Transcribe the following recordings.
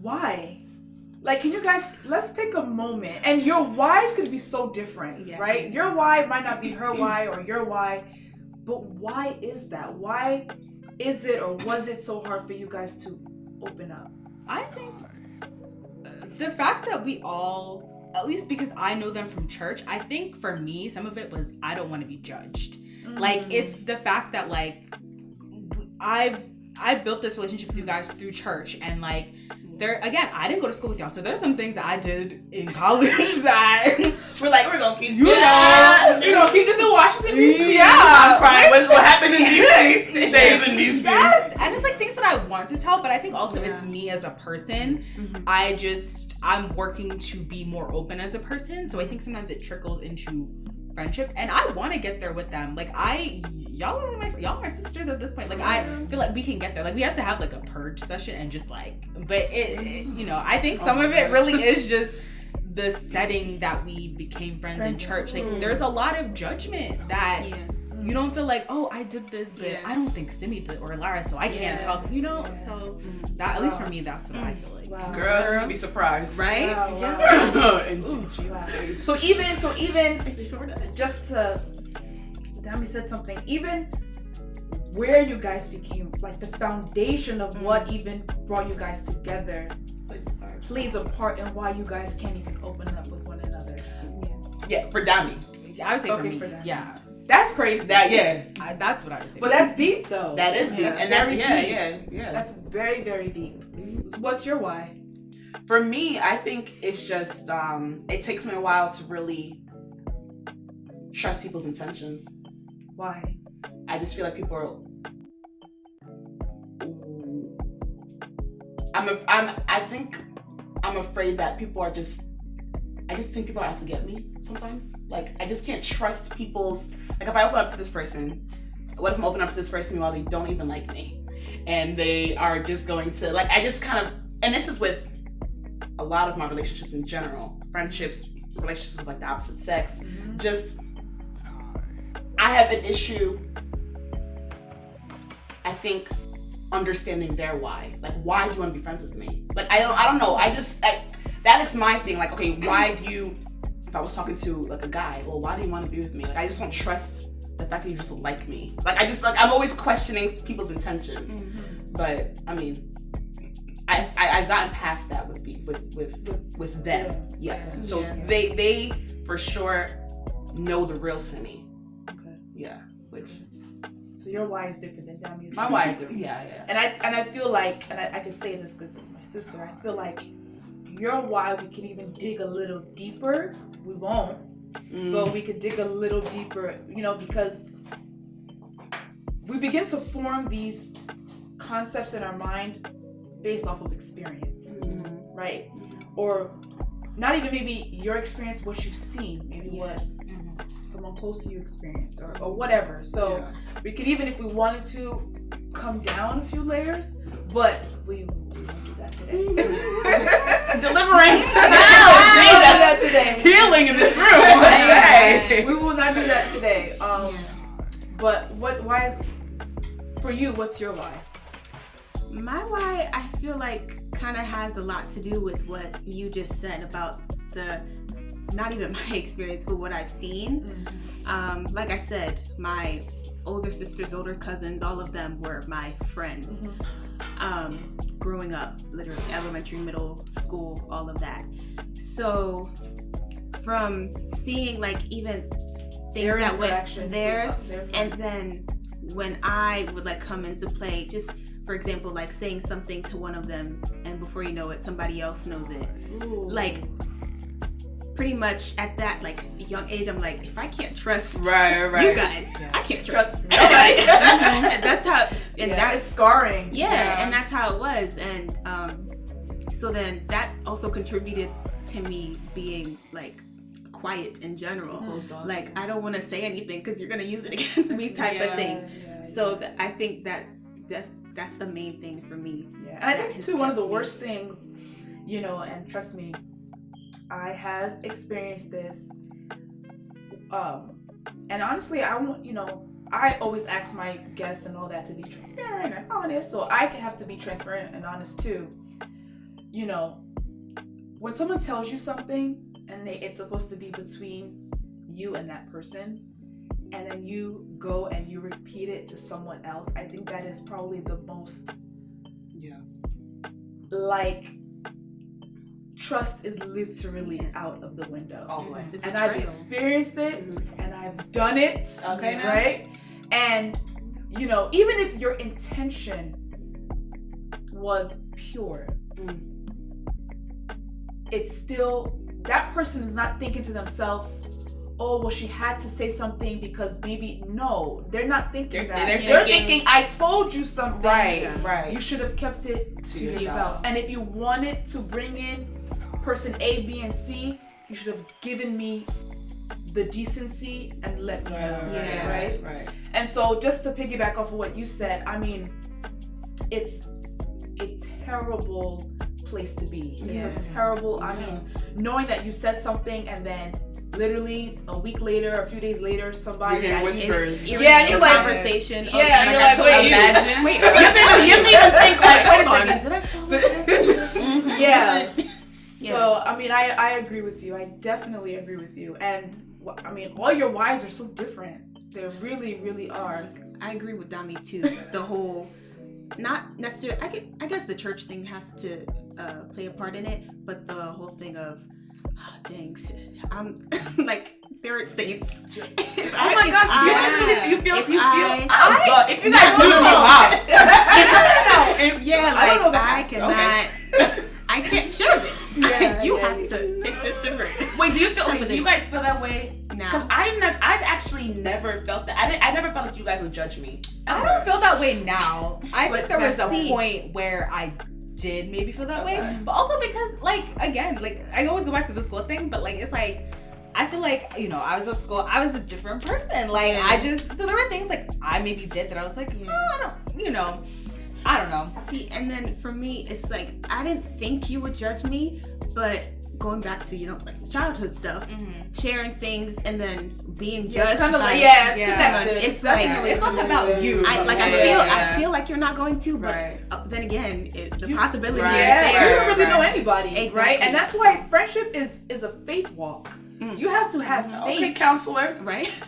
why? Like, can you guys, let's take a moment. And your whys could be so different, right? Your why might not be her why or your why, but why is that? Why is it or was it so hard for you guys to open up? I think the fact that we all, at least because I know them from church, I think for me, some of it was I don't want to be judged. Like, it's the fact that, like, I built this relationship with you guys through church, and, like, again, I didn't go to school with y'all, so there's some things that I did in college that we're gonna keep we're gonna keep this in Washington D.C. Yeah, I'm crying. What happens in D.C. stays in D.C. Yes, and it's like things that I want to tell, but I think also it's me as a person. I'm working to be more open as a person, so I think sometimes it trickles into friendships, and I want to get there with them. Like, y'all are my sisters at this point. Like, I feel like we can get there. Like, we have to have like a purge session and just like, but it you know, I think some of it really is just the setting that we became friends in church. Like, there's a lot of judgment that you don't feel like, oh, I did this, but I don't think Simi did or Lara, so I can't talk, you know? So that, at least for me, that's what I feel like. Wow. Girl, you'd be surprised. Right? So even just to, Dami said something, even where you guys became, like the foundation of what even brought you guys together plays a part in why you guys can't even open up with one another. Yeah, for Dami. I would say for me, yeah. That's crazy. That's what I would say. But that's deep, though. That is deep. And that's deep. That's very, very deep. So what's your why? For me, I think it's just, it takes me a while to really trust people's intentions. Why? I just feel like people are... I'm afraid that people are just... I just think people are out to get me sometimes. Like, I just can't trust people's... Like, if I open up to this person, what if I'm opening up to this person while they don't even like me? And they are just going to... Like, I just kind of... And this is with a lot of my relationships in general. Friendships, relationships with, like, the opposite sex. Just... I have an issue, I think, understanding their why. Like, why do you want to be friends with me? Like, I don't know. That is my thing. Like, okay, why do you, if I was talking to like a guy, well, why do you want to be with me? Like, I just don't trust the fact that you just like me. Like, I'm always questioning people's intentions. But I mean, I've gotten past that with them. Yes. So they for sure know the real Simi. Okay. Yeah. Which. So your why is different than Dami's. My why is different. Yeah. And I feel like, and I can say this because it's my sister. I feel like your why, we can even dig a little deeper. We won't, but we could dig a little deeper, you know, because we begin to form these concepts in our mind based off of experience, right? Or not even maybe your experience, what you've seen, maybe what someone close to you experienced, or whatever. So we could, even if we wanted to, come down a few layers, but we won't do that today. Deliverance. We won't do that today. Healing in this room. Okay. We will not do that today. But why is, for you, what's your why? My why, I feel like, kind of has a lot to do with what you just said about not even my experience, but what I've seen. Like I said, my older sisters, older cousins, all of them were my friends. Growing up, literally elementary, middle school, all of that. So from seeing like even things that went there, and then when I would like come into play, just for example, like saying something to one of them, and before you know it, somebody else knows it. Ooh. Like pretty much at that like young age, I'm like, if I can't trust you guys, I can't trust nobody. And that's how, and that's scarring. And that's how it was. And so then that also contributed to me being like quiet in general. Like, I don't want to say anything because you're gonna use it against me, type of thing. So I think that's the main thing for me. And I think too, one of the worst things, you know, and trust me, I have experienced this, and honestly, I always ask my guests and all that to be transparent and honest, so I can have to be transparent and honest too. you know, when someone tells you something and it's supposed to be between you and that person, and then you go and you repeat it to someone else, I think that is probably the most, like, trust is literally out of the window. Always. And I've experienced it, and I've done it. Okay, now. Right? And, you know, even if your intention was pure, it's still, that person is not thinking to themselves, oh, well, she had to say something because maybe, no, they're not thinking that. They're thinking, I told you something. Right. You should have kept it to yourself. And if you wanted to bring in person A, B, and C, you should have given me the decency and let me know. Right. And so just to piggyback off of what you said, I mean, it's a terrible place to be. It's a terrible, I mean, knowing that you said something and then literally a week later, a few days later, somebody whispers. You're like conversation. You're like, wait, imagine. Wait, you didn't even think like, wait a second. Did I tell you? Yeah. So I mean, I agree with you. I definitely agree with you. And I mean, all your whys are so different. They really, really are. I agree with Dami too. The whole, not necessarily. I guess the church thing has to play a part in it, but the whole thing of, thanks. I'm like, they're saints. Oh my gosh, do you guys really, you feel, if you guys knew I cannot, I can't share this. You have to take this to me. Wait, do you guys feel that way? No. Because I've actually never felt that. I never felt like you guys would judge me. I don't feel that way now. I think there was a see. point where I did maybe feel that way, but also because, like, again, like, I always go back to the school thing, but like, it's like, I feel like, you know, I was at school, I was a different person. Like, so there were things like I maybe did that I was like, I don't know. See, and then for me, it's like, I didn't think you would judge me, but going back to, like childhood stuff, sharing things and then being judged. It's kind of like, it's like, it's less about you. I feel like you're not going to, but then again, the possibility is there. You don't really know anybody, exactly. right? And that's why friendship is a faith walk. You have to have faith. Okay, counselor. Right?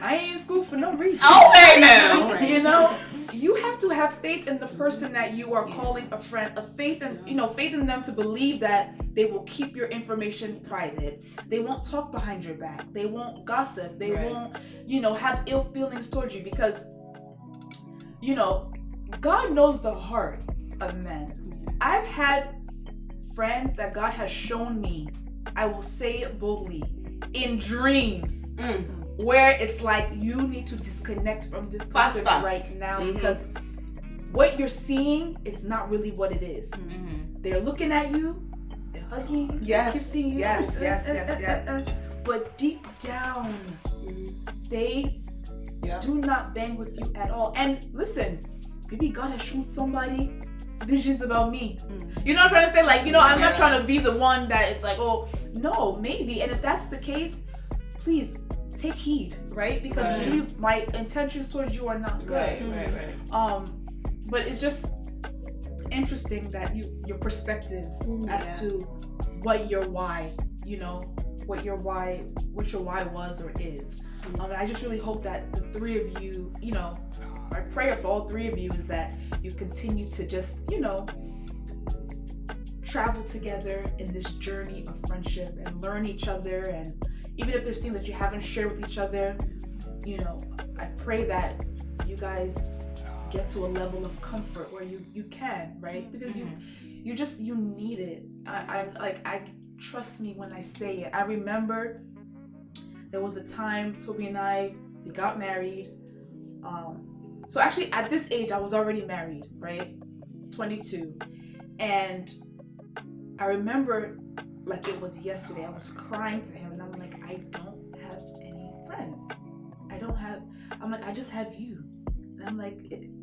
I ain't in school for no reason. Okay, now. You know, you have to have faith in the person that you are calling a friend, a faith in them to believe that they will keep your information private. They won't talk behind your back. They won't gossip. They won't, have ill feelings towards you, because, God knows the heart of men. I've had friends that God has shown me, I will say it boldly, in dreams. Where it's like, you need to disconnect from this person right now, because what you're seeing is not really what it is. They're looking at you, they're hugging, kissing you. Yes. But deep down, they do not bang with you at all. And listen, maybe God has shown somebody visions about me. You know what I'm trying to say? Like, I'm not trying to be the one that is like, oh, no, maybe. And if that's the case, please take heed, right? Because maybe my intentions towards you are not good. Right. But it's just interesting that your perspectives as to what your why, what your why was or is. And I just really hope that the three of you, my prayer for all three of you is that you continue to just, travel together in this journey of friendship and learn each other. And even if there's things that you haven't shared with each other, I pray that you guys get to a level of comfort where you can, right? Because you need it. I trust me when I say it. I remember there was a time Toby and I, we got married. So actually at this age I was already married, right? 22. And I remember like it was yesterday, I was crying to him and I'm like, I don't have any friends. I'm like, I just have you. And I'm like,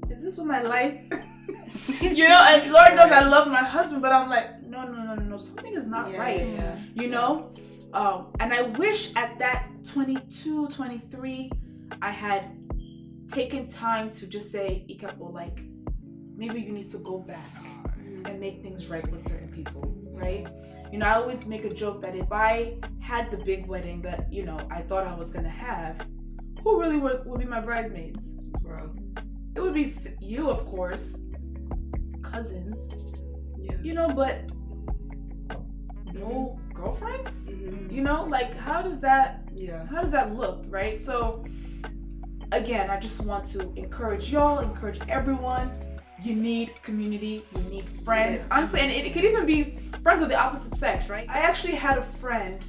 is this what my life? And Lord knows I love my husband, but I'm like, no, something is not right. And I wish at that 22, 23, I had taken time to just say, Ikapo, like, maybe you need to go back. and make things right with certain people, right? You know, I always make a joke that if I had the big wedding that, you know, I thought I was gonna have, who really would be my bridesmaids? Bro. It would be you, of course, cousins, Yeah. you know, but no girlfriends? You know, like how does that look, right? So again, I just want to encourage y'all, encourage everyone. You need community, you need friends. Honestly, and it could even be friends of the opposite sex, right? I actually had a friend,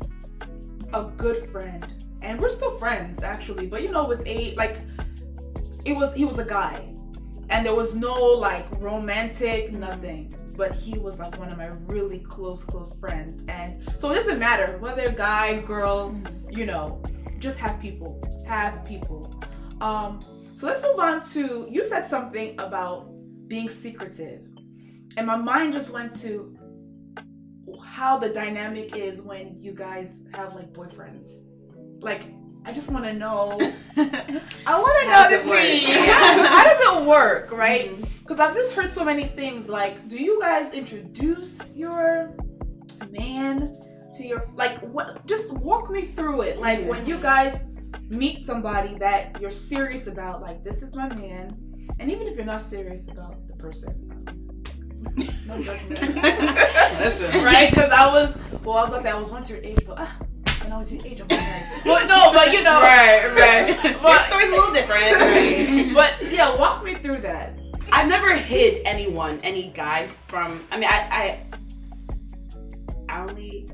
a good friend, and we're still friends actually, but you know, with he was a guy, and there was no like romantic nothing, but he was like one of my really close friends. And so it doesn't matter whether guy, girl, you know, just have people. So let's move on to, you said something about being secretive, and my mind just went to how the dynamic is when you guys have like boyfriends. Like, I just want to know. I want to know the tea. How does it work, right? Because I've just heard so many things. Like, do you guys introduce your man to your, like, what? Just walk me through it. Like, when you guys meet somebody that you're serious about, like, this is my man, and even if you're not serious about the person, no judgment. Listen, right? Because I was gonna say I was once your age, but when I was your age, I'm like, well, no, but you know, right. But, Your story's a little different, right? But yeah, walk me through that. I never hid any guy from. I mean, I only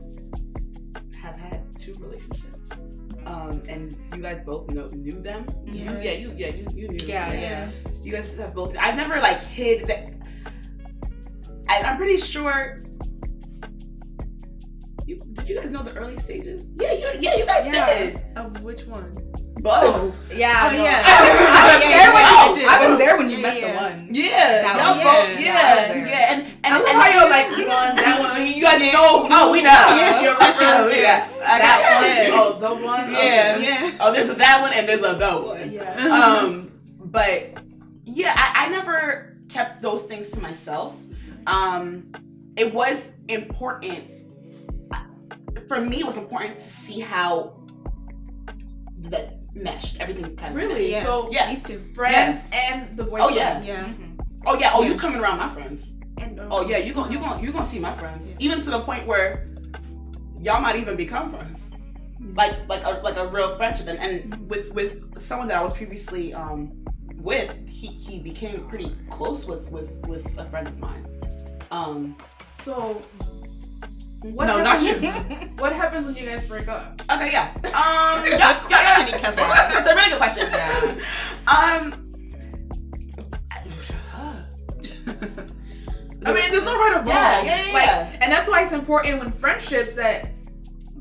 have had 2 relationships. And you guys both knew them. You knew. Yeah. You guys have both. I've never like hid that. I'm pretty sure. Did you guys know the early stages? Yeah, you guys did. Of which one? Both. Yeah. Oh, yeah. I was there when you met the one. Yeah. That Y'all one. both. Yeah. Yeah. And I love how you're like one, that one. You guys know. Oh, we know. Yeah. You're right. That one. Oh, the one. Yeah. Okay. Yeah. Oh, there's a that one and there's a the one. Yeah. But yeah, I never kept those things to myself. It was important for me. It was important to see how that meshed. Everything kind of Really? Yeah. So yeah, Me too. friends and the boyfriend. Oh yeah. Yeah. Oh yeah. Oh, you coming around my friends? And Oh yeah, you gonna see my friends. Even to the point where y'all might even become friends. Like a real friendship. And with someone that I was previously with, he became pretty close with a friend of mine. So No, not you. What happens when you guys break up? Okay, yeah. Yeah. It's a really good question. I mean, there's no right or wrong. Yeah. Like, and that's why it's important when friendships that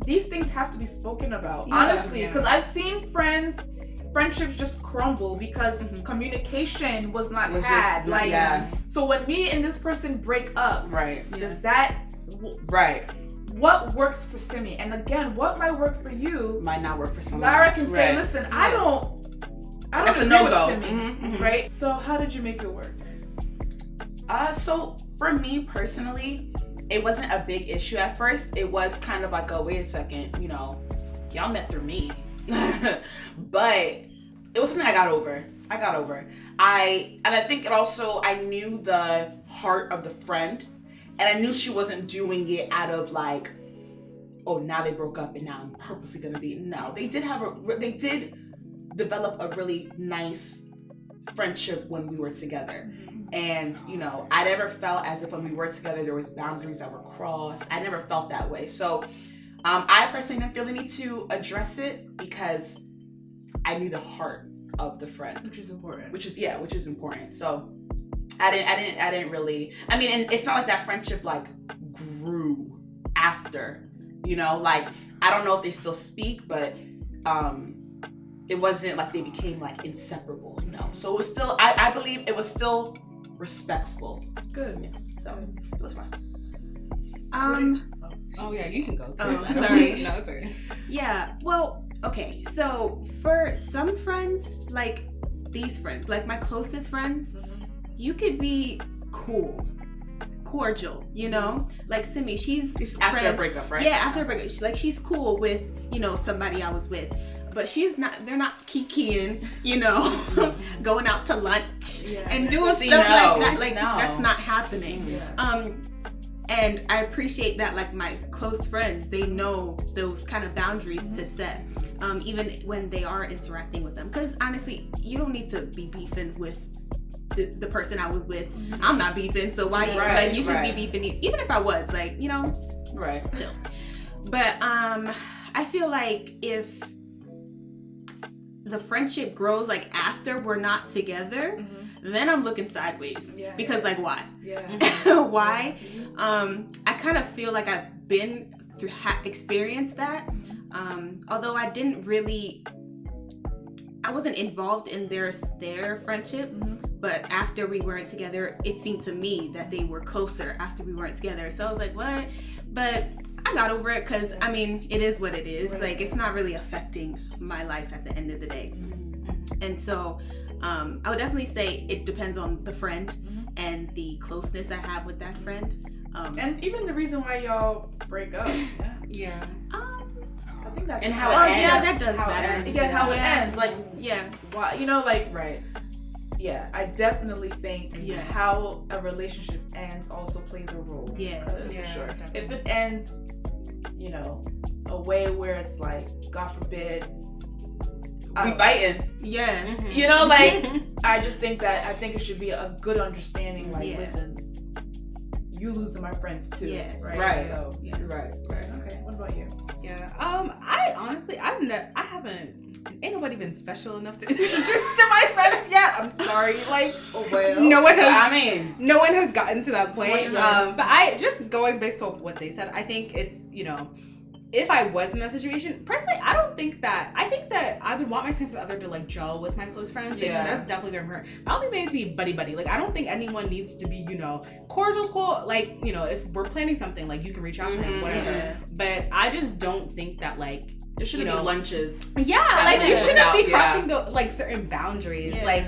these things have to be spoken about. Honestly, because I've seen friendships just crumble because communication was not had. So when me and this person break up, Right. does that Right. what works for Simi? And again, what might work for you Might not work for someone Lara else. can say, listen, I don't That's a agree no-go. with Simi, right? So how did you make it work? So for me personally, it wasn't a big issue at first. It was kind of like, wait a second, you know, y'all met through me. But it was something I got over. I think it also, I knew the heart of the friend, and I knew she wasn't doing it out of like, oh, now they broke up and now I'm purposely gonna be. No, they did develop a really nice friendship when we were together. And, you know, I never felt as if when we were together there was boundaries that were crossed. I never felt that way. So I personally didn't feel the need to address it because I knew the heart of the friend. Which is important. Which is important. So I didn't really, I mean, and it's not like that friendship like grew after, you know, like I don't know if they still speak, but it wasn't like they became like inseparable, you know. So it was still, I believe it was still respectful. Good. Yeah. So it was fine. Oh yeah, you can go. Oh, sorry. No, it's okay. Yeah, well, okay. So for some friends, like these friends, like my closest friends, you could be cool cordial, you know? Like Simi, she's after a breakup, right? Yeah, after a breakup. She's cool with, you know, somebody I was with. But they're not kikiing, you know, going out to lunch and doing stuff like that. Like, that's not happening. Yeah. And I appreciate that, like, my close friends, they know those kind of boundaries to set, even when they are interacting with them. Because honestly, you don't need to be beefing with the person I was with. I'm not beefing, so why you should be beefing, even if I was, like, you know. Right. Still. But I feel like if the friendship grows, like, after we're not together, then I'm looking sideways. Because, like, why? Why? I kind of feel like I've been through, experienced that. Although I wasn't involved in their friendship, but after we weren't together, it seemed to me that they were closer after we weren't together. So I was like, what? But I got over it because, I mean, it is what it is. Right. Like, it's not really affecting my life at the end of the day. And so I would definitely say it depends on the friend and the closeness I have with that friend. And even the reason why y'all break up. Yeah. I think that's how it ends. Yeah, that does matter. How it ends. Like, yeah. Why, you know, like, right. Yeah, I definitely think how a relationship ends also plays a role. Yeah, sure. If it ends, you know, a way where it's like, God forbid, we fighting. Yeah. You know, like, I think it should be a good understanding. Like, listen, you losing my friends too. Yeah. Right. So, Right. Okay. What about you? Yeah. I honestly, ain't nobody been special enough to introduce to my friends yet. I'm sorry. Like, no one has gotten to that point. But I just going based on what they said, I think it's, you know, if I was in that situation, personally, I think that I would want my significant other to, like, gel with my close friends. Yeah. That's definitely very important. I don't think they need to be buddy-buddy. Like, I don't think anyone needs to be, you know, cordial's cool. Like, you know, if we're planning something, like, you can reach out to him, whatever. Yeah. But I just don't think that, like, there shouldn't be lunches. Yeah, like, you shouldn't be crossing the, like, certain boundaries. Yeah. Like,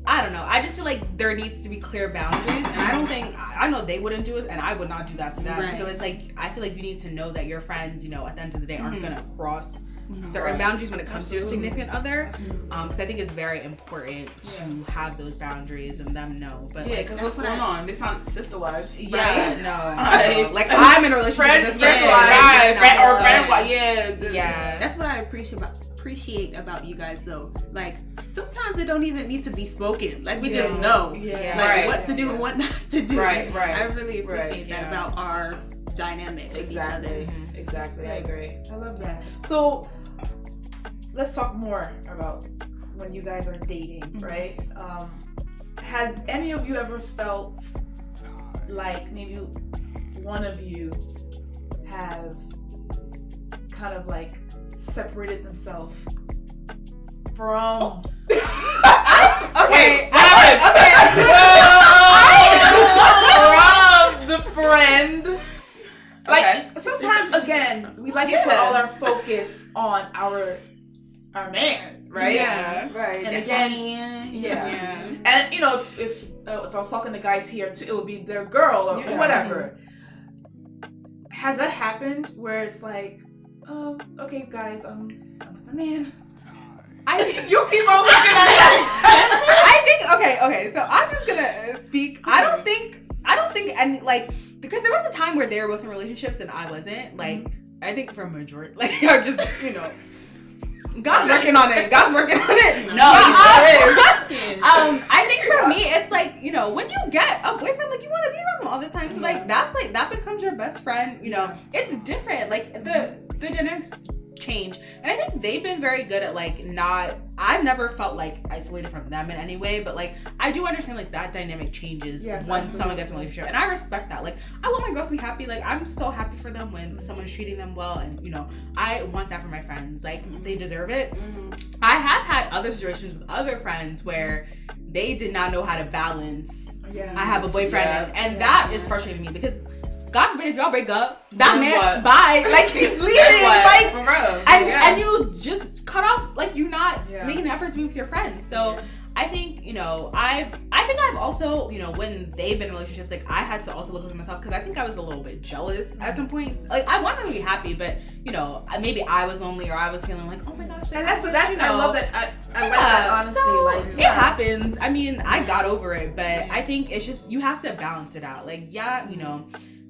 I don't know. I just feel like there needs to be clear boundaries, and I know they wouldn't do it, and I would not do that to them. Right. So it's like, I feel like you need to know that your friends, you know, at the end of the day aren't gonna cross certain boundaries when it comes to your significant other. Because I think it's very important to have those boundaries and them know. But because what's going on? It's not sister wives. Yeah, no. Like, I'm in a relationship with this person. Yeah. That's what I appreciate about you guys, though. Like, sometimes it don't even need to be spoken. Like, we just know what to do and what not to do. Right. I really appreciate that about our dynamic. Exactly. Exactly. I agree. I love that. So let's talk more about when you guys are dating, right? Has any of you ever felt like maybe one of you have kind of, like, separated themselves from from the friend? Like, sometimes, again, we like to put all our focus on our man, right? Yeah, right. And again, and, you know, if I was talking to guys here too, it would be their girl or whatever. Has that happened where it's like, okay, guys, I'm with my man. You keep on looking at that. I think okay. So I'm just gonna speak. I don't think any, like, because there was a time where they were both in relationships and I wasn't. Like, I think for a majority, like, I'm just, you know, God's working on it. No, he sure is. I think for me, it's like, you know, when you get a boyfriend, like, you want to be around them all the time. So, like, that's, like, that becomes your best friend. You know, it's different. Like, the dynamics change, and I think they've been very good at, like, I've never felt, like, isolated from them in any way, but, like, I do understand, like, that dynamic changes when someone gets in a relationship, and I respect that. Like, I want my girls to be happy. Like, I'm so happy for them when someone's treating them well, and, you know, I want that for my friends. Like, they deserve it. I have had other situations with other friends where they did not know how to balance. I have a boyfriend, and that is frustrating me, because God forbid if y'all break up, that man, bye. Like, he's leaving. Like, and you just cut off, like, you're not making an effort to be with your friends. So I think, I've also, when they've been in relationships, like, I had to also look at myself because I think I was a little bit jealous at some points. Like, I wanted them to be happy, but, maybe I was lonely or I was feeling like, oh my gosh. And that's I love that. I like that, honestly. So, it happens. I mean, I got over it, but I think it's just, you have to balance it out. Like,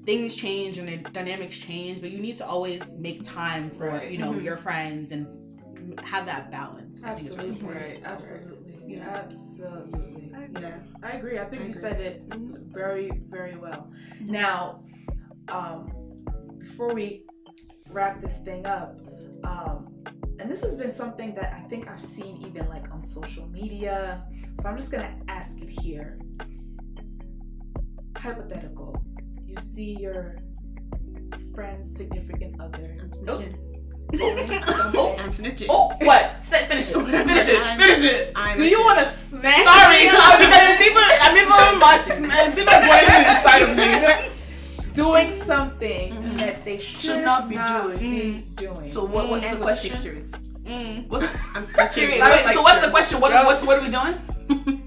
things change and the dynamics change, but you need to always make time for, your friends and have that balance. Absolutely. I think it's really important. Absolutely. Yeah. Absolutely. Yeah. I agree. I think you said it very, very well. Now, before we wrap this thing up, and this has been something that I think I've seen even like on social media, so I'm just gonna ask it here. Hypothetical. You see your friend's significant other. I'm snitching. Oh, what? Finish it. Do you want to smack? Sorry, because people going inside of me. Doing something that they should not be doing. So what's the question? I'm snitching. So what's the question? What are we doing?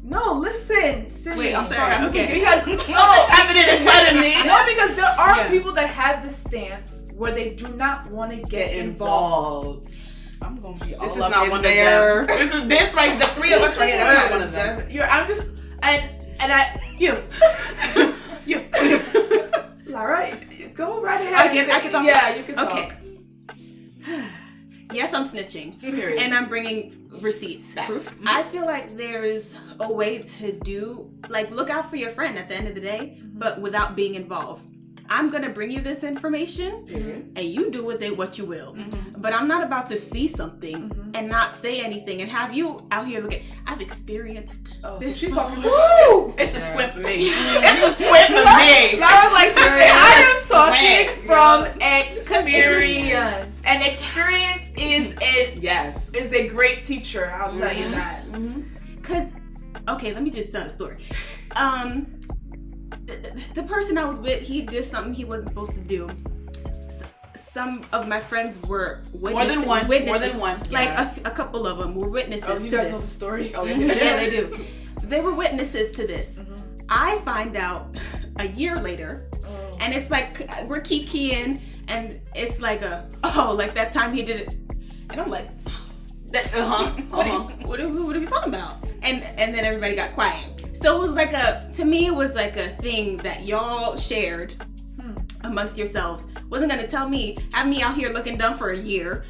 No, listen, Cindy. Wait, I'm sorry. Okay. Because what's happening inside of me? No, because there are people that have this stance where they do not want to get involved. I'm gonna be all this is up not in one there. of them. This is this right. The three of us right here. That's not one of them. I'm just you. All right, go right ahead. I can talk. Yeah, you can talk. Okay. Yes, I'm snitching. Period. And I'm bringing receipts. Proof. I feel like there's a way to look out for your friend at the end of the day, but without being involved. I'm going to bring you this information, and you do with it what you will. But I'm not about to see something and not say anything and have you out here looking. I've experienced this. So she's talking. Woo! It's the squint for me. It's the squint for me. I was like, I am talking from experience, and experience is a great teacher. I'll tell you that. Cause, okay, let me just tell the story. The person I was with, he did something he wasn't supposed to do. Some of my friends were witnesses. More than one. Like a couple of them were witnesses to You guys this. know the story? Oh, Yeah, they do. They were witnesses to this. I find out a year later, and it's like we're kikiing, and it's like like that time he did it, and I'm like, what are we talking about? And then everybody got quiet. So it was to me it was like a thing that y'all shared amongst yourselves. Wasn't gonna tell me, have me out here looking dumb for a year,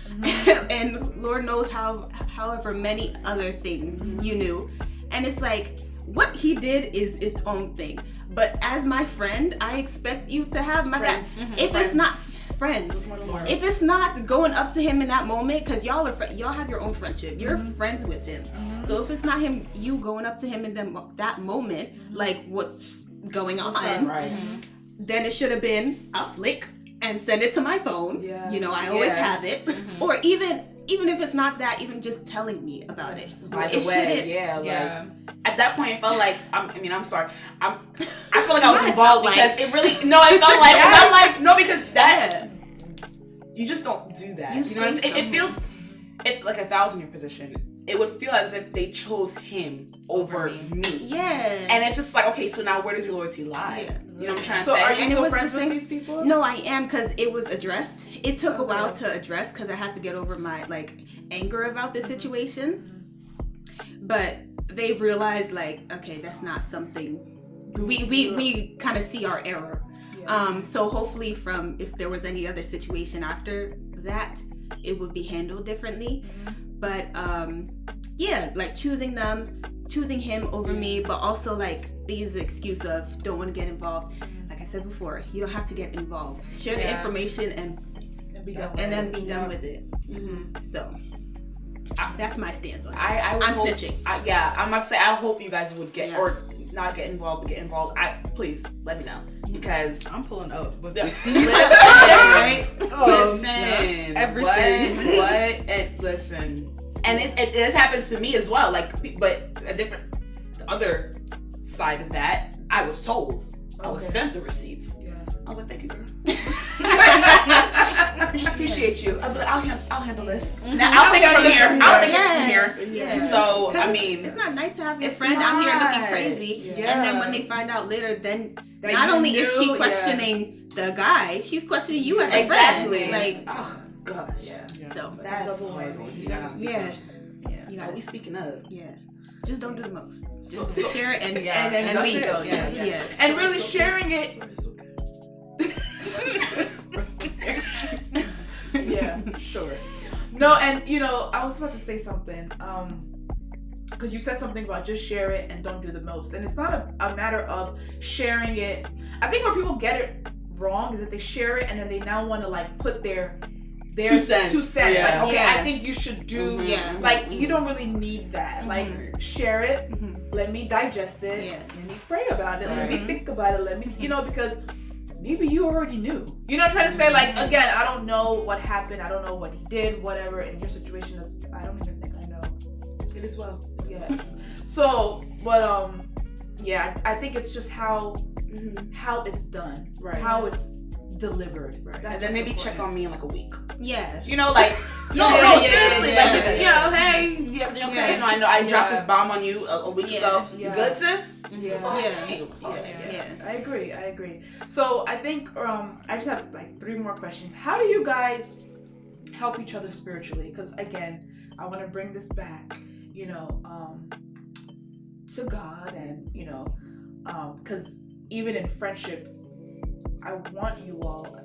and Lord knows however many other things you knew. And it's like, what he did is its own thing. But as my friend, I expect you to have my back. If it's not friends, if it's not going up to him in that moment, because y'all have your own friendship, you're friends with him. So if it's not you going up to him in that moment, like what's going on, then it should have been a flick and send it to my phone. I always have it. Or even if it's not that, even just telling me about it. By the way, at that point, it felt like I'm sorry. I feel like I was involved because it really it felt like I'm like because that you just don't do that. You know what I'm saying? It feels like if I was in your position, it would feel as if they chose him over me. Yeah. And it's just like, okay, so now where does your loyalty lie? You know what I'm trying to say? So are you still friends with these people? No, I am, because it was addressed. It took a while to address because I had to get over my anger about the situation. But they've realized okay, that's not something we kind of see our error. So hopefully if there was any other situation after that, it would be handled differently. But choosing him over me, but also they use the excuse of don't want to get involved. Like I said before, you don't have to get involved. Share the information and then be done with it. So that's my stance on it. I'm snitching. I'm about to say I hope you guys would get or not get involved, but get involved. Please let me know because I'm pulling up with the right? Listen, everything. What? And listen. And it has happened to me as well. But the other side of that, I was told. I was sent the receipts. I was like, thank you, girl. appreciate you. I'll be like, I'll handle this. I'll take it from here. I'll take it from here. Yeah. So, I mean, it's not nice to have your friend out here looking crazy, and then when they find out later, then that not only is she questioning the guy, she's questioning you as a friend. Like, oh gosh. Yeah. So That's horrible. yeah. So we speaking of. Yeah. Just don't do the most. So share it and then leave. go. Yeah. And really sharing it. Yeah, sure. No, and I was about to say something. Because you said something about just share it and don't do the most. And it's not a matter of sharing it. I think where people get it wrong is that they share it and then they now want to like put their 2 cents. Yeah. Like, okay, I think you should do. Like, you don't really need that. Like, share it. Let me digest it. Yeah. Let me pray about it. Let me think about it. Let me, because maybe you already knew. You know what I'm trying to say? Like, again, I don't know what happened. I don't know what he did, whatever. And your situation is, I don't even think I know. It is well. Yeah. So, but, yeah, I think it's just how it's done. Right. How it's delivered. Right. And then maybe check on me in like a week. Yeah. Like, seriously. Yeah. Like, hey, you everything okay? Yeah. No, I know I dropped this bomb on you a week ago. Yeah. You good, sis? Yeah. Yeah. I agree. So I think I just have like 3 more questions. How do you guys help each other spiritually? Because again, I want to bring this back, to God, and because even in friendship, I want you all,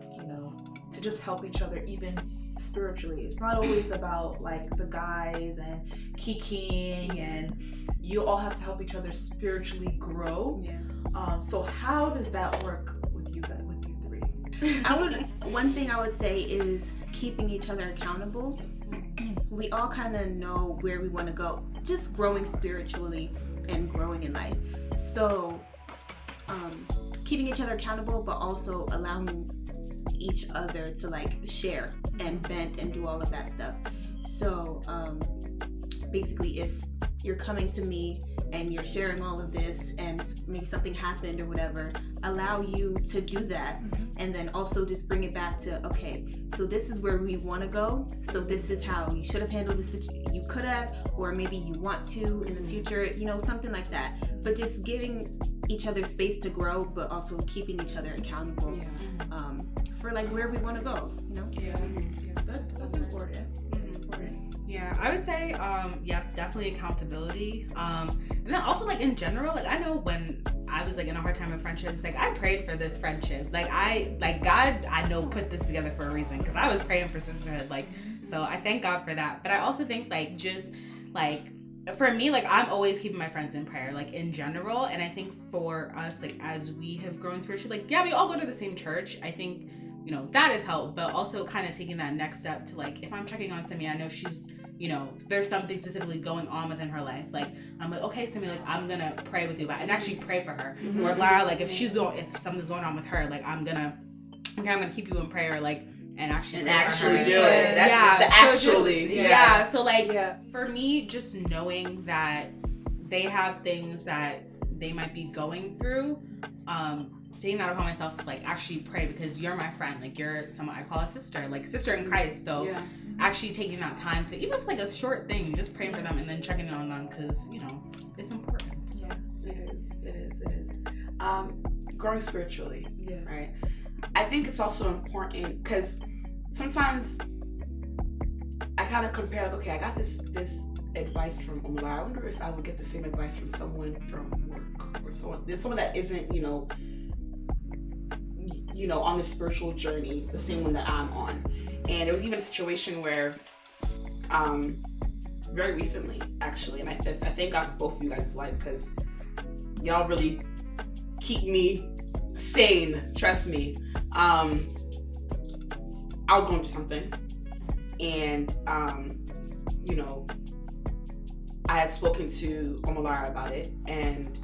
to just help each other even spiritually. It's not always about like the guys and kikiing, and you all have to help each other spiritually grow. Yeah. So how does that work with you guys, with you 3? One thing I would say is keeping each other accountable. We all kind of know where we want to go, just growing spiritually and growing in life. So keeping each other accountable, but also allowing each other to like share and vent and do all of that stuff. So basically, if you're coming to me and you're sharing all of this and maybe something happened or whatever, allow you to do that, and then also just bring it back to, okay, so this is where we want to go, so this is how you should have handled this, you could have, or maybe you want to in the future, something like that. But just giving each other space to grow, but also keeping each other accountable for like where we want to go. That's important. Yeah, I would say, yes, definitely accountability. And then also, like, in general, like, I know when I was, like, in a hard time in friendships, like, I prayed for this friendship. Like, God, I know, put this together for a reason, because I was praying for sisterhood. Like, so I thank God for that. But I also think, like, just, like, for me, like, I'm always keeping my friends in prayer, like, in general. And I think for us, like, as we have grown spiritually, like, yeah, we all go to the same church. I think, that has helped. But also kind of taking that next step to, like, if I'm checking on Simi, I know she's, there's something specifically going on within her life. Like, I'm like, okay, Simi, like, I'm gonna pray with you about it, and actually pray for her. Or Lara, like, if something's going on with her, like, I'm gonna keep you in prayer, like, and actually do it. That's the actually. So like, for me, just knowing that they have things that they might be going through, taking that upon myself to like actually pray, because you're my friend, like you're someone I call a sister, like sister in Christ. So actually taking that time to, even if it's like a short thing, just praying for them and then checking in on them, because it's important. Yeah, it is. Growing spiritually, right? I think it's also important because sometimes I kind of compare, like, okay, I got this advice from Omar. I wonder if I would get the same advice from someone from work, or someone that isn't, on the spiritual journey, the same one that I'm on. And there was even a situation where, very recently, actually, and I thank God for both of you guys' life, because y'all really keep me sane, trust me. I was going through something, and I had spoken to Omalara about it, and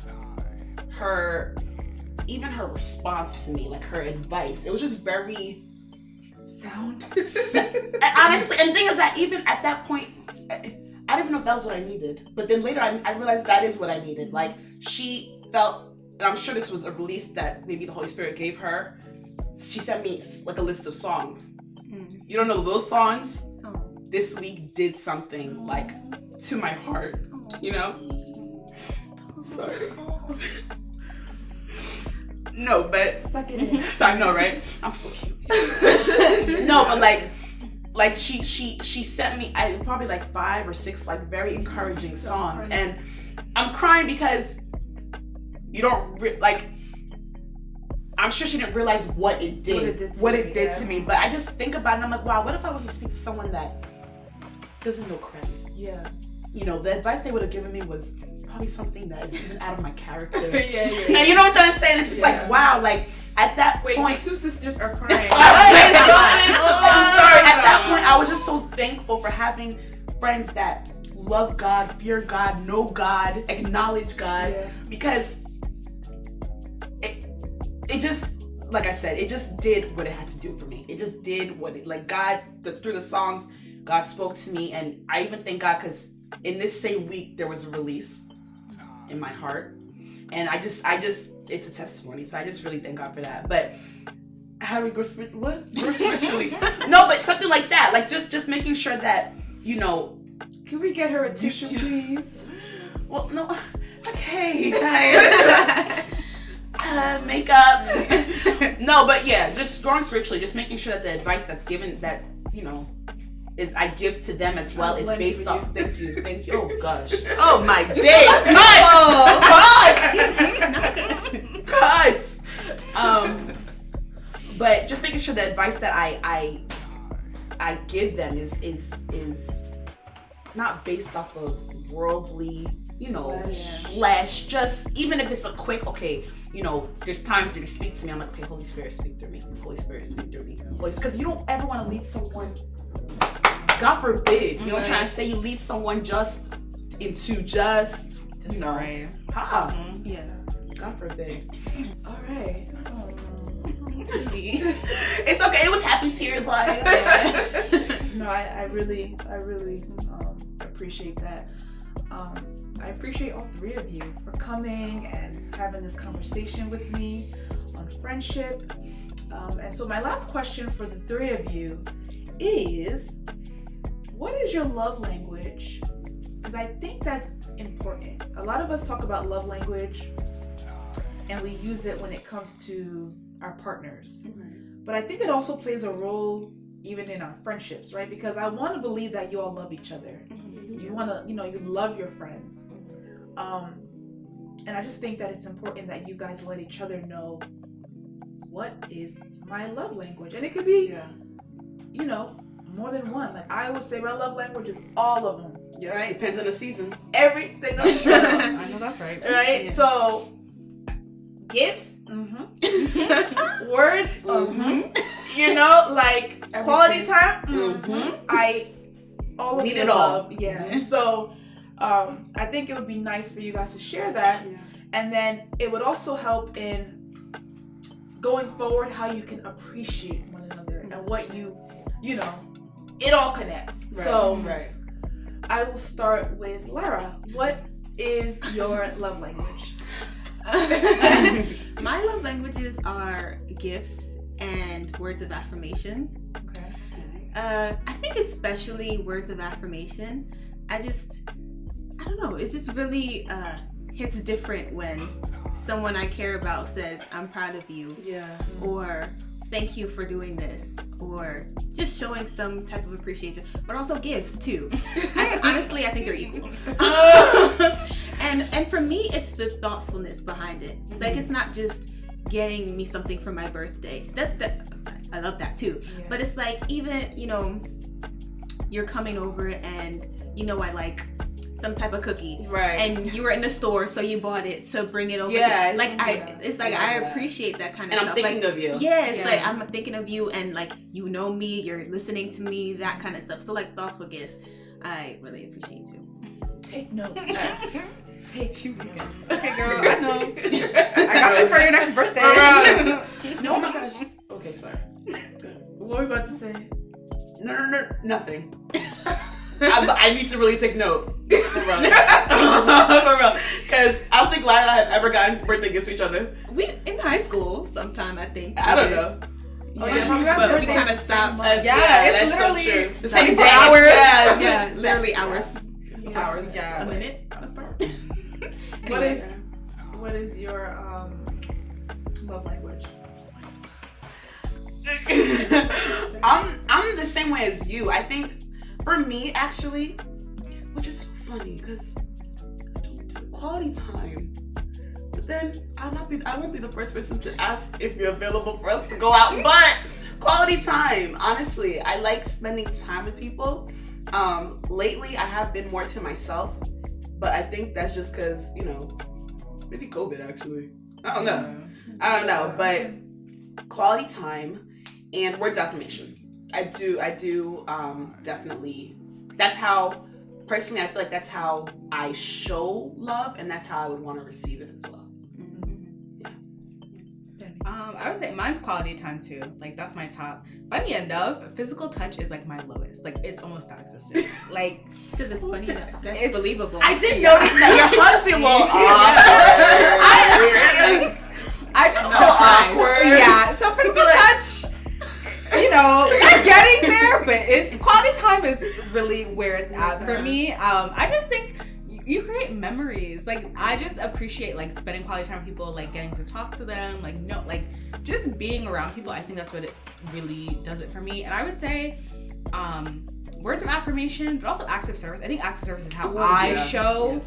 her response to me, like her advice, it was just very sound. Honestly, and the thing is that even at that point, I didn't even know if that was what I needed. But then later, I realized that is what I needed. Like, she felt, and I'm sure this was a release that maybe the Holy Spirit gave her. She sent me like a list of songs You don't know those songs? Oh. This week did something like to my heart, you know? Sorry. No, but Suck it in. I know, right? I'm so cute. No, but like she sent me probably like 5 or 6 like very encouraging songs, and I'm crying because you don't like. I'm sure she didn't realize what it did to me. But I just think about it and I'm like, wow, what if I was to speak to someone that doesn't know Keps? Yeah. You know, the advice they would have given me was probably something that is even out of my character. Yeah. And you know what I'm trying to say? And it's just like, wow, like at that Wait, point. my 2 sisters are crying. I'm sorry. At that point, I was just so thankful for having friends that love God, fear God, know God, acknowledge God. Yeah. Because it just, like I said, it just did what it had to do for me. It just did what it, like God, through the songs, God spoke to me. And I even thank God because in this same week, there was a release in my heart. And I just, it's a testimony. So I just really thank God for that. But how do we go spiritually? No, but something like that. Like just making sure that, you know. Can we get her a tissue, please? Well, no. Okay, guys. Makeup. No, but yeah, just growing spiritually, just making sure that the advice that's given, that, you know, is I give to them as well, is based off. Thank you. Oh gosh. Oh my day. Cuts. But just making sure the advice that I give them is not based off of worldly, you know, flesh. Just even if it's a quick, okay, you know, there's times you speak to me, I'm like, okay, Holy Spirit, speak through me. Holy Spirit, speak through me. Because you don't ever want to lead someone, God forbid, you know what I'm trying to say, you lead someone just into you know, Yeah. God forbid. All right. It's okay, it was happy tears, like. No, I really appreciate that. I appreciate all 3 of you for coming and having this conversation with me on friendship. And so my last question for the 3 of you is, what is your love language? Because I think that's important. A lot of us talk about love language and we use it when it comes to our partners. But I think it also plays a role even in our friendships, right? Because I want to believe that you all love each other. You want to, you know, you love your friends. And I just think that it's important that you guys let each other know what is my love language. And it could be, you know, more than one. Like I always say, my love language is all of them. Yeah, right? Depends on the season. Every single one. I know that's right. Right? Yeah. So, gifts, words, you know, like everything. Quality time, I all of need the it all. love. Yeah. So, I think it would be nice for you guys to share that, and then it would also help in going forward how you can appreciate one another and what you know, it all connects. Right. So, I will start with Lara. What is your love language? My love languages are gifts and words of affirmation. Okay. I think especially words of affirmation. I don't know. It just really hits different when someone I care about says, "I'm proud of you," or "Thank you for doing this," or just showing some type of appreciation. But also gifts too. Honestly, I think they're equal. And for me, it's the thoughtfulness behind it. Like it's not just getting me something for my birthday. That I love that too. Yeah. But it's like even, you know, you're coming over and you know I like some type of cookie, right? And you were in the store, so you bought it to bring it over. Yeah, I appreciate that kind of and stuff. I'm thinking of you. Yeah, it's like I'm thinking of you, and like you know me, you're listening to me, that kind of stuff. So like thoughtful gifts, I really appreciate too. Take note. Take you. Okay, girl, I know. I got you for your next birthday. No, oh my gosh. Okay, sorry. What were we about to say? No, nothing. I need to really take note. For real. Because I don't think Lara and I have ever gotten birthday gifts to each other. We in high school sometime, I think. I don't know. Oh yeah, probably, but we kind of stopped. It's that's literally so true. it's 24 hours. Yeah, literally hours. Hours, yeah. A minute. What is your love language? I'm the same way as you. I think for me, actually, which is so funny because I don't do quality time. But then I won't be the first person to ask if you're available for us to go out. But quality time, honestly, I like spending time with people. Lately, I have been more to myself, but I think that's just because maybe COVID actually. I don't know, but quality time and words of affirmation. I do definitely. That's how, personally, I feel like that's how I show love, and that's how I would want to receive it as well. I would say mine's quality time too. Like that's my top. Funny enough, physical touch is like my lowest. Like it's almost non-existent. Like Because it's funny enough. That's believable. I did notice that your hugs be a little I just so awkward. Yeah. So physical touch, it's getting there, but it's quality time is really where it's at for me. I just think you create memories. Like I just appreciate like spending quality time with people, like getting to talk to them, like just being around people. I think that's what it really does it for me. And I would say words of affirmation, but also acts of service. I think acts of service is how I show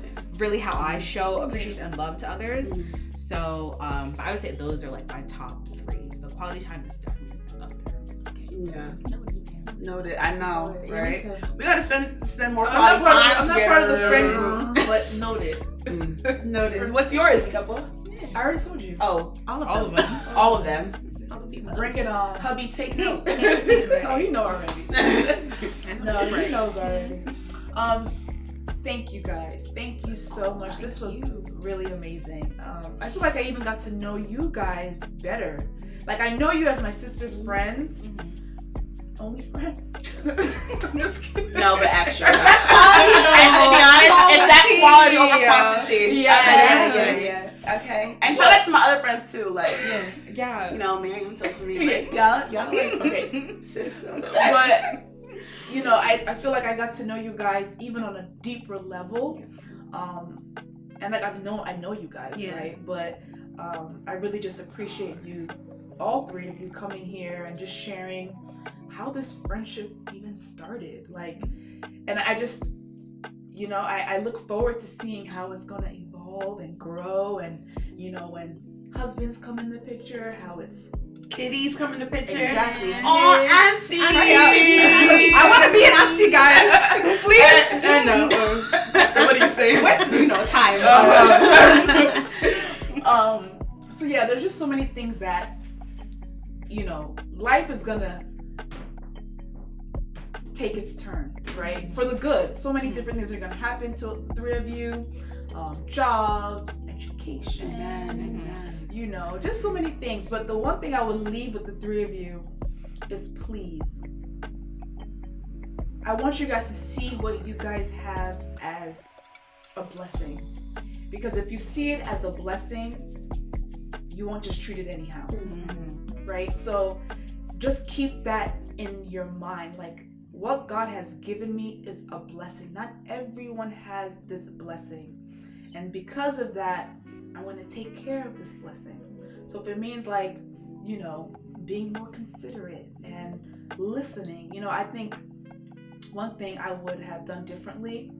appreciation and love to others. So but I would say those are like my top 3. But quality time is definitely up there. Yeah. Noted. I know, right? We gotta spend more I'm quality time not together. part of the friend group, but noted. Noted. What's yours, couple? I already told you. Oh, All of them. all of them. Bring it on. Hubby, take note. Oh, you know already. No, he knows already. Thank you guys. Thank you so much. This was really amazing. I feel like I even got to know you guys better. Like I know you as my sister's friends. Only friends. I'm just kidding. No, but actually. And to be honest, it's that quality over quantity. Yeah. Okay. And shout out to my other friends too. Like, Yeah. Miriam told me. Like, y'all like, okay, sis. But I feel like I got to know you guys even on a deeper level. And like I know you guys, right? But I really just appreciate you, all 3 of you, coming here and just sharing how this friendship even started. Like, and I just, I look forward to seeing how it's gonna evolve and grow, and when husbands come in the picture, how it's Kitties come in the picture. Exactly. Oh, auntie. I want to be an auntie, guys. Please. I know. So what are you saying? Time. So yeah, there's just so many things that life is gonna take its turn, right? For the good. So many different things are gonna happen to the 3 of you. Job, education, just so many things. But the one thing I would leave with the 3 of you is, please, I want you guys to see what you guys have as a blessing. Because if you see it as a blessing, you won't just treat it anyhow. Right? So just keep that in your mind. Like, what God has given me is a blessing. Not everyone has this blessing. And because of that, I want to take care of this blessing. So if it means like, being more considerate and listening, I think one thing I would have done differently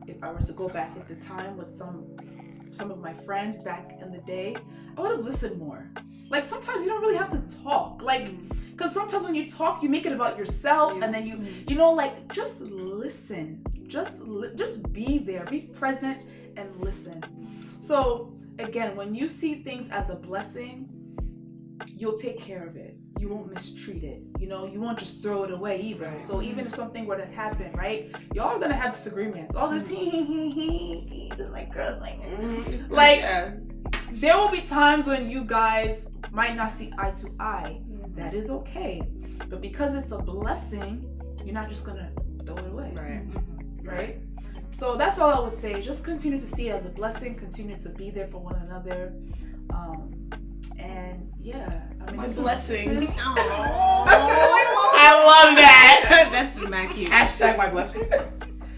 if I were to go back into time with some of my friends back in the day, I would have listened more. Like sometimes you don't really have to talk, like, because sometimes when you talk, you make it about yourself, and then you just listen, just be there, be present and listen. So again, when you see things as a blessing, you'll take care of it. You won't mistreat it. You won't just throw it away either. Right. So even if something were to happen, right, y'all are gonna have disagreements. All this like girls there will be times when you guys might not see eye to eye. That is okay. But because it's a blessing, you're not just gonna throw it away. Right? So that's all I would say. Just continue to see it as a blessing, continue to be there for one another. And yeah, my blessings. that. That's mad cute. Hashtag my blessing.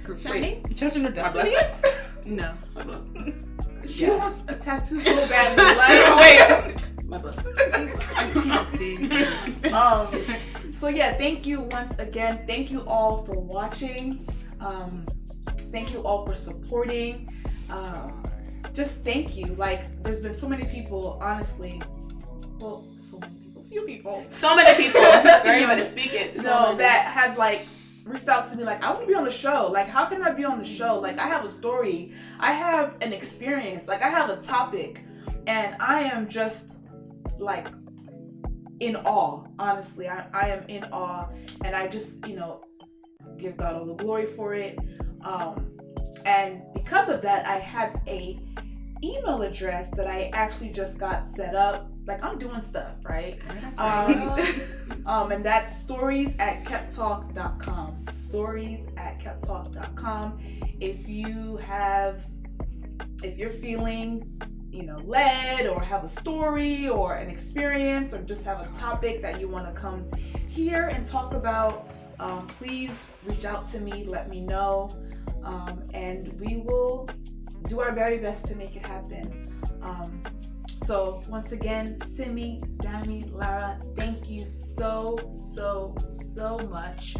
Group chat. Children of My Destiny. blessing. No. My blessing. She Yeah. wants a tattoo so badly. Like, Wait. My blessing. So yeah, thank you once again. Thank you all for watching. Thank you all for supporting. Just thank you. Like, there's been so many people, honestly. Well, so many people. Few people. So many people. Very much to speak it. So that have like reached out to me like, I want to be on the show. Like, how can I be on the show? Like, I have a story. I have an experience. Like, I have a topic. And I am just like in awe. Honestly, I am in awe. And I just, give God all the glory for it. And because of that, I have a email address that I actually just got set up. Like, I'm doing stuff, right? And that's stories@KepTalk.com. Stories@KepTalk.com. If you're feeling, led, or have a story or an experience, or just have a topic that you want to come here and talk about, please reach out to me, let me know, and we will do our very best to make it happen. So once again, Simi, Dami, Lara, thank you so much.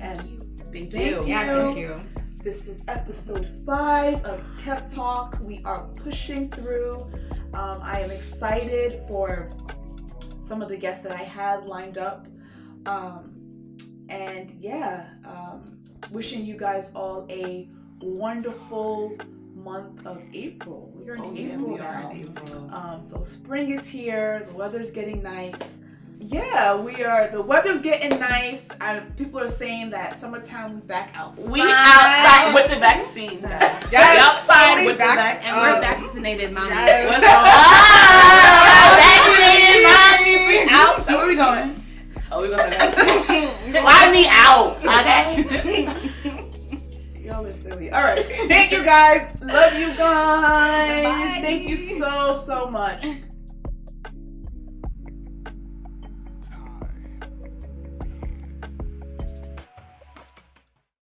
And Thank thank you. Yeah, thank you. This is episode 5 of KepTalk. We are pushing through. I am excited for some of the guests that I had lined up. Wishing you guys all a wonderful month of April. We are in April now. So spring is here. The weather's getting nice. Yeah, the weather's getting nice. People are saying that summertime, we back outside. We outside with the vaccine. Yes, outside with the back- vaccine. And we're vaccinated, mommy. Yes. What's up? Vaccinated mommies. We outside. Where we going? Oh, we going to fly me out. Okay. Y'all are silly. All right. Thank you guys. Love you guys. Bye. Thank you so much.